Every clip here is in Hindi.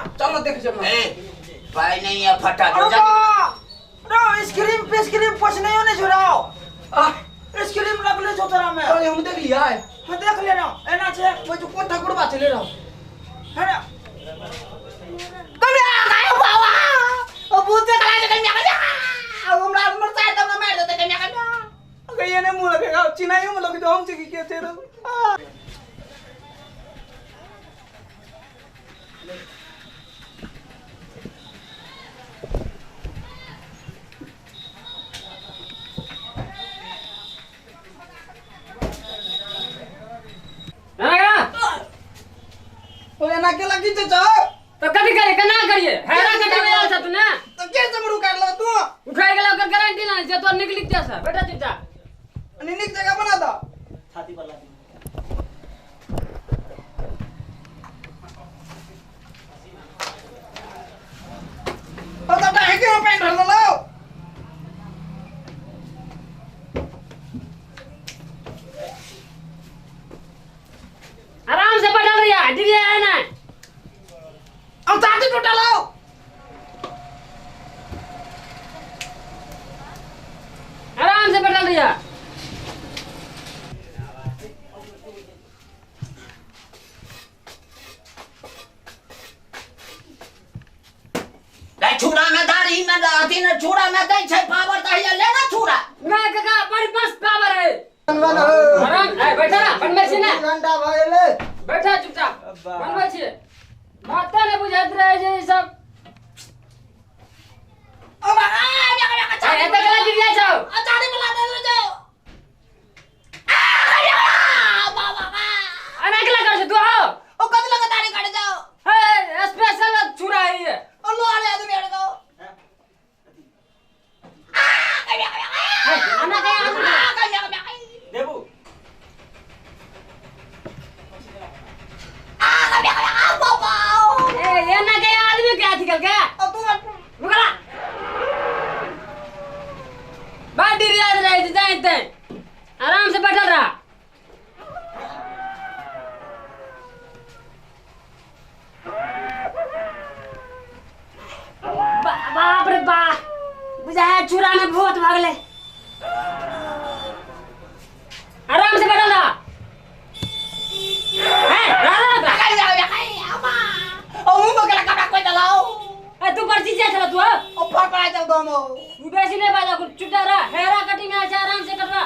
चलो देख जब पाई नहीं है फटा रो आइसक्रीम कुछ नहीं होने छुड़ाओ आइसक्रीम रख ले जो तेरा में अरे हम देख लिया है हां देख ले ना एना छे वो जो कोठा गुड़बा चले रहो है ना कम आ गए बाबा ओ भूत कला के कन्या का हमरा मर जाए तब ना मार देते कन्या का अगर ये ने मुंह लगेगा चिनाई में लगे तो हम से की थे रो ना के लगी तो तो कभी करे कना करिए हैरा कटे में आल तू ना तो कैसे मरू कर लो तू उठाई गेला ओकर गारंटी ना जे तो निकली कैसा बेटा चिट्टा निक जगह बना दो छाती पर ला ओ तो है के पेंट ढल लो आराम से बैठा रहिया दिए है ना अब छाती टूटा लो आराम से बैठा रहिया छुरा में दाढ़ी में दाढ़ी न छुरा में दे छै पावर त है लेना छुरा मैं काका बड़ी मस्त पावर है बनवाना आराम ए बैठा बनबै छी ना घंटा भइले बैठा चुपचाप बनबै छी माता ने बुझात रहे जे ई सब ओ बाबा ए एते कला गिर जाय छौ छाती पर ला दे जाओ आ बाबा अना कला कर छ तू हो ओ कद लगा दाढ़ी काट जाओ ए स्पेशल छुरा है ये ओ लो आले आदमी अड़ गो आना कया देबू ए ये ना कया आदमी क्या थी कल क्या ओ तू रुकला बाडी रियाज रहे जाते आराम से बैठल रहा बाप रे बाप बुझाया चूरा में भूत भागले आराम से बैठल रहा ओ मुंह में कपड़ा कोई डालाओ ए तू पर्ची जा चला तू ओ फर पड़ा चल दोनों तू बेसी नहीं बाजा कुछ चुटा रहा हेरा कटिंग में आजा आराम से कर रहा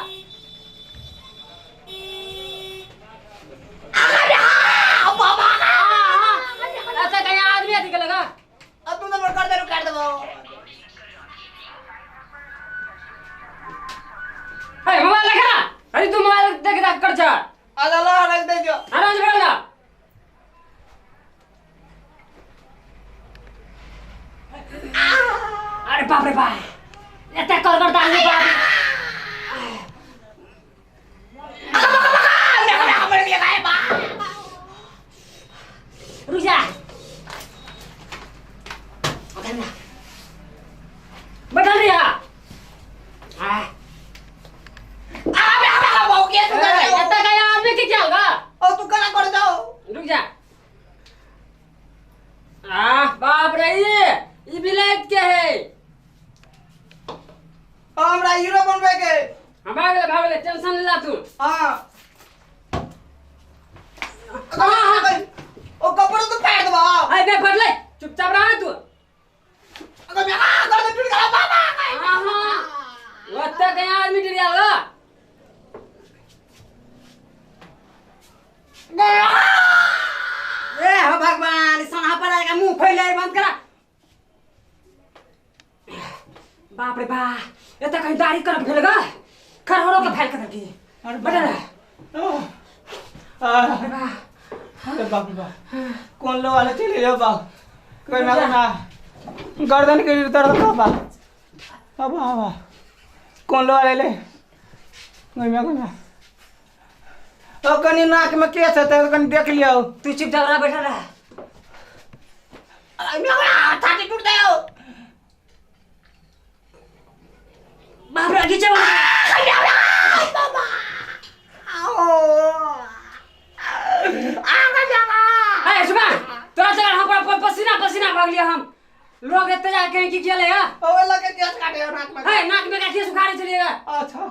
ऐसा कहीं आदमी है लगा अब तू नंबर कर दे काट दो है मोबाइल लगा अरे तू मोबाइल देख देख कर जा आजा ला रख दे जो आराम से बैठ जा अरे बाप रे बाप ये तक कर डाल बाप रुक जा बैठा लिया आदमी की क्या होगा ओ तू कला कर जाओ रुक जा बाप रे ये विलायत क्या है हमरा हीरो बनबे के हम भागले टेंशन ले ला तू हां ओ कपड़ा तो पैर दबा हाय बे फट ले चुपचाप रह तू अगर मैं कर दे टूट गया बाबा हां वत्ता कहीं आदमी डर जाएगा ए हो भगवान सना पर आएगा मुंह फैले बंद करा बाप रे बाप ये तो कहीं दाढ़ी कर फैलेगा खरहरों का फैल कर की अरे बता रे अरे बाप रे बाप कौन लो वाले चले जाओ बाप कोई ना गर्दन के दर्द बाबा अब कौन लो वाले ले कोई ना तो कनी नाक में केस है तो कनी देख लियो तू चुपचाप रह बैठा रह छाती टूट गया बाप रे खींचे बाबा आओ ए सुबह तोरा चल हम पर पसीना भाग लिया हम लोग इतने जाके की किया लेगा ओए लगे केस काटे हो नाक में है नाक में का केस उखाड़े चलिएगा अच्छा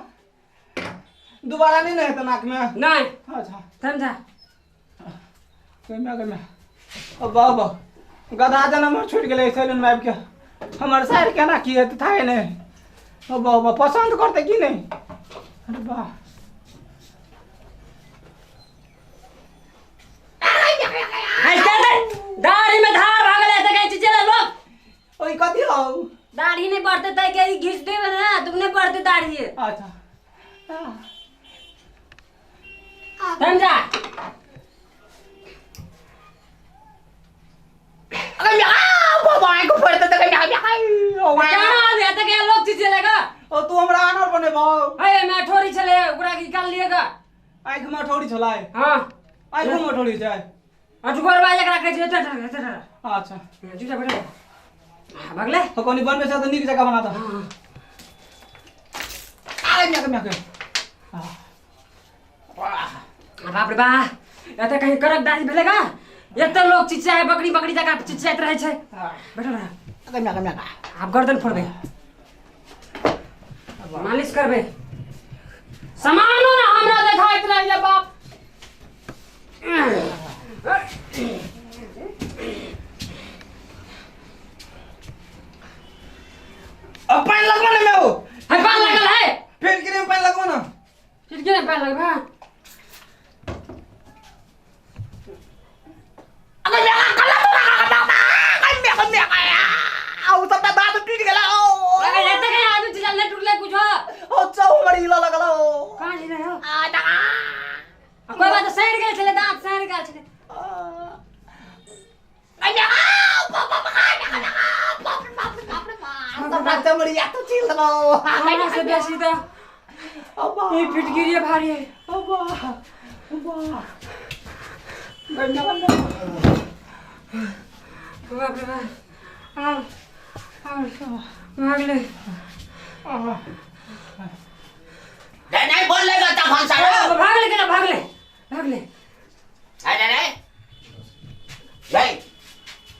दोबारा नहीं है तो नाक में नहीं अच्छा समझा कमे ओ बाबा गधा जन्म छूट गेले सैलून में आबि के हमर सार केना की है था नहीं ओ बाबा पसंद करते कि नहीं अरे वाह दाढ़ी में धार भागले त कहीं चले लोग ओई कथी हो दाढ़ी नहीं बढ़ते त के घिस दे ना तुमने बढ़ते दाढ़ी अच्छा समझा अरे बाबा को पड़ते तो कहीं ओ क्या है त के लोग चलेगा ओ तू हमरा आनर बने भाव है मैं ठोरी चले ओकरा निकाल लिएगा आँख में ठोड़ी छलाए हां आँख में ठोड़ी जाए अजगर बाजे करा के चटा अच्छा जुटा बैठा भागले तो कोनी बन में से तो नीक जगह बना दो अरे म्या के बाप रे बा एते कहीं करक दाढ़ी भेलेगा एते लोग चिचियाए बकरी बकरी जगह चिचियात रहे छे बैठो रह अरे म्या आप गर्दन फोड़बे मालिश करबे सामानो ना हमरा देखाइत रहिए बाप अब पानी लगवा ना मैं हो है पान लगल है फिर गिरे पानी लगवा ना फिर के पान लगबा अरे म्या आओ सब दांत टूट गेला ओ अरे एते के आदमी चलले टुटले कुछ ओ चौ मरी हिला लगला ओ कहां जी रहे हो आ दा कोई बात सैर गेल छले दांत सैर गेल छले अरे सब बच्चा मरी या तो चिल दो हमरा से बेसी तो अब्बा ये फिटगिरी भारी है अब्बा अब्बा गन्ना बाप रे बाप भागले नहीं बोलेगा तब हम सारा भागले अरे रे जय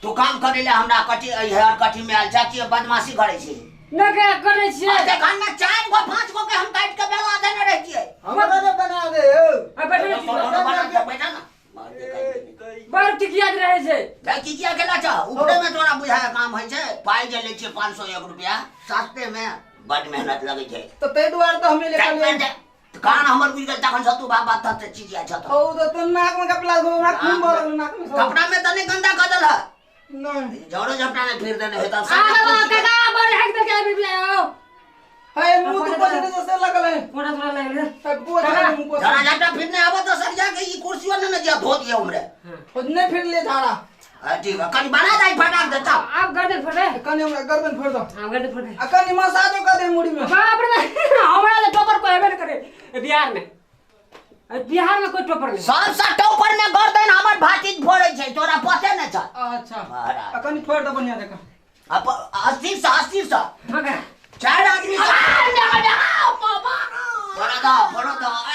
तू काम करे ले हमरा कटी हेयर कटी में आल जाती है बदमाशी करे छी न के करे छी आ देखन ना 4 गो 5 गो के हम काट के बेला देने रहती है हमरा ने बना दे बैठा ना बार टिकिया रहे छे की किया केला छ ऊपरे में तोरा बुझाय काम होय छै पाई जे ले छी 501 रुपया सस्ते में बड़ मेहनत लगे छै तो ते द्वार तो हमें लेकर कान हमर बुझ गेल तखन सतु बाबा तत चीज या छ ओ तो नाक में कपड़ा घो ना खून भरल नाक में कपड़ा में तने गंदा कर देला नहीं जड़ो झपटा ने फिर देने हेता आ काका बड़ हैक त के भी आओ है मुंह तो पछने जैसे लगल है कोना तोरा लगले तब को मुंह को जरा झपटा फिर ने आबो तो सर जाके ई कुर्सी वाला ने जे धो दिया हमरे खुदने फिर ले झाड़ा ठीक है कनी बना दाई फटाक देता आप गर्दन फोड़ दे कनी हमरा गर्दन फोड़ दो हां गर्दन फोड़ दे कनी मसाजो कर दे मुड़ी में बाप रे हमरा ले टोपर को हेबे करे बिहार में कोई टोपर नहीं सब सा टोपर में गर्दन हमर भातीज फोड़े छै तोरा पते न छ अच्छा कनी फोड़ दो बढ़िया देखा अब 80 सा हां का 4 आदमी बड़ा दा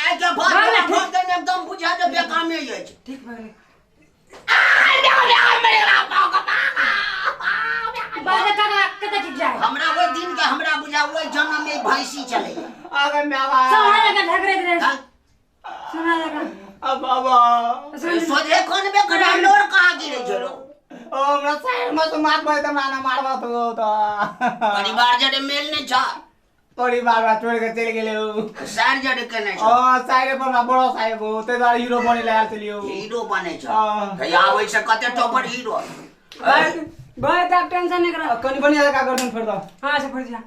ए के भाग फोड़ देने एकदम बुझा दे बेकामे ये छै ठीक भागले हमरा वो दिन के हमरा बुझा वो जन्म में भैंसी चले आगे में आवा सहारा का झगड़े रहे सहारा का अब बाबा सोझे कोन में कड़ा लोर कहां गिरे छरो ओ हमरा साइड में तो मार भाई तमरा ना मारबा तो परिवार जड़े मेल ने छ परिवार बा छोड़ के चल गेले ओ सार जड़े के ने छ ओ साइड पर बड़ो साइड को ते दार हीरो बने लाल चलियो हीरो बने छ कहिया आबै से कते टोपर हीरो बहुत आप टेंशन नहीं करो कनी बढ़िया का गर्दन फोड़ दो हां से फोड़ दिया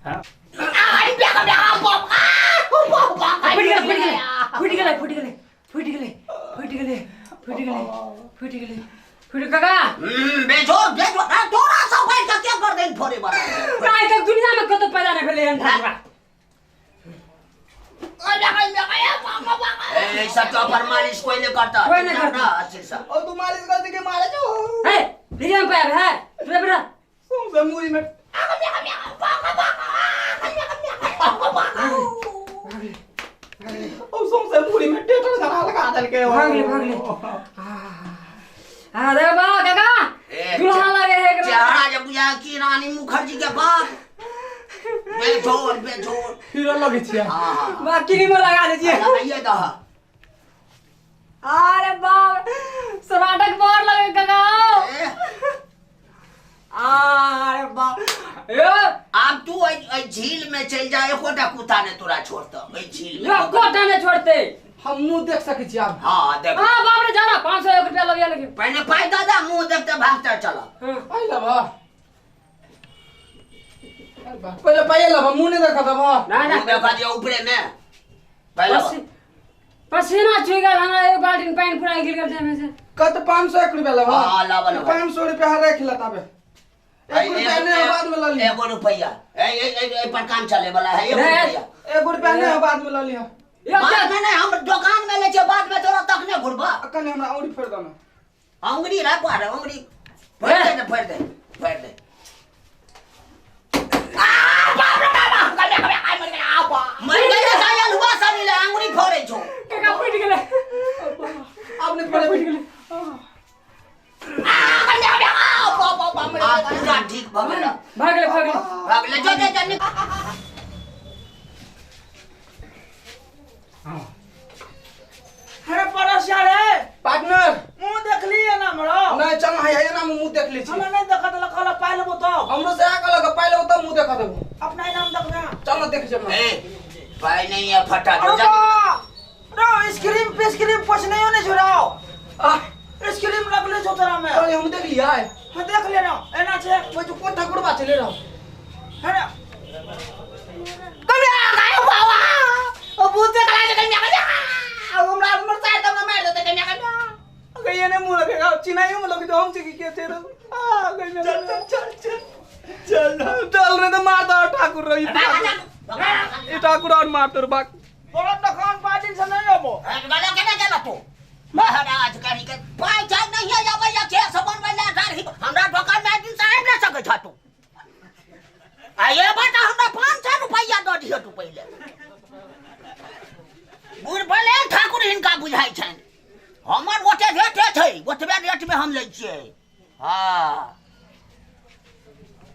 हां आई बेका फुट काका बेजोर तोरा सब भाई का क्या कर देन फोरे बना प्राय तक दुनिया में कतो पैदा नहीं भेले हन ठाकुर ऐसा टोपर मालिश कोई नहीं करता कोई नहीं करता। अच्छे से ओ तू मालिश कर के मारे जो है वीडियो में पैर है तू बेटा सुन मुड़ी में ओ सुन से मुड़ी में टेटर धरा लगा दल के भागले हां दे बा काका दुल्हा रानी मुखर्जी के बाप बेजोड़ हीरो लगे छियै हाँ बा क्रीम लगा दीजिए लगाइए दह अरे बाप सराटक बार लगे काका अरे बाप यो अब तू झील में चल जा एकोटा कुत्ता ने तोरा छोड़ता झील में यो कोटा ने छोड़ते हम मुंह देख सकै छी आब हाँ देख हां बाप रे जाना 501 रुपया लगिया लेकिन पहले पाई दादा मुंह देखते भागते चला आइ लबा पहिले पाइए लबा मुंह नहीं देखा दबा ना ना देखा दिया ऊपरे में पहले पसीना छुई गया हमरा एक बाल्टी पानी पूरा गिर गया में से कत 501 रुपया लबा हाँ लावा लावा 500 रुपया रख ले तबे 1 रुपया ने बाद में ल लिया 1 रुपया ए पर काम चले वाला है 1 रुपया 1 रुपया ने बाद में ल लिया बाद में नहीं हम दुकान में ले बाद में तोरा तक नहीं घुरबा कने हमरा औरी फेर दो ना अंगड़ी रा पार अंगड़ी फेर दे मर गया साया लुआ सानी ले अंगड़ी फोड़े छो काका फट गेले आपने पड़े फट गेले पूरा ठीक भगला भाग ले जो दे जन्नी अरे पड़ोसिया रे पार्टनर मुंह देख लिए ना हमरा नहीं चल है ना मुंह देख ली छी हमरा नहीं देखत लखला पाइ लेबो तो हमरो से आके लगा पहले तो मुंह देखा देबो अपना नाम देखना चल देख जब ए पाई नहीं है फटा जो अरे रो आइसक्रीम पे आइसक्रीम कुछ नहीं होने जुराओ आइसक्रीम लगले छो तोरा में अरे हम देख लिया है हां देख ले ना एना छे वो जो कोठा गुड़बा चले रहो अरे कमिया गाय बाबा ओ भूत कला जे कमिया कमिया हमरा हमर साथ हमरा मार देते कमिया कमिया गई ने मुंह लगेगा चिनाई में लगे तो हम से के थे आ गई चल रे तो मार दो ठाकुर रही ये ठाकुर और मार तोर बाक तोरा दुकान पार्टी से नहीं आबो गला केना गेला तू महाराज करी के पाई चाय नहीं है जाबे या के सबन में ला गाड़ी हमरा दुकान में दिन से आब न सके छ तू आ ये बता हमरा 500 रुपया दो दियो तू पहले बुढ़ भले ठाकुर हिनका बुझाई छन हमर ओते रेट छै ओतबे रेट में हम लै छियै हां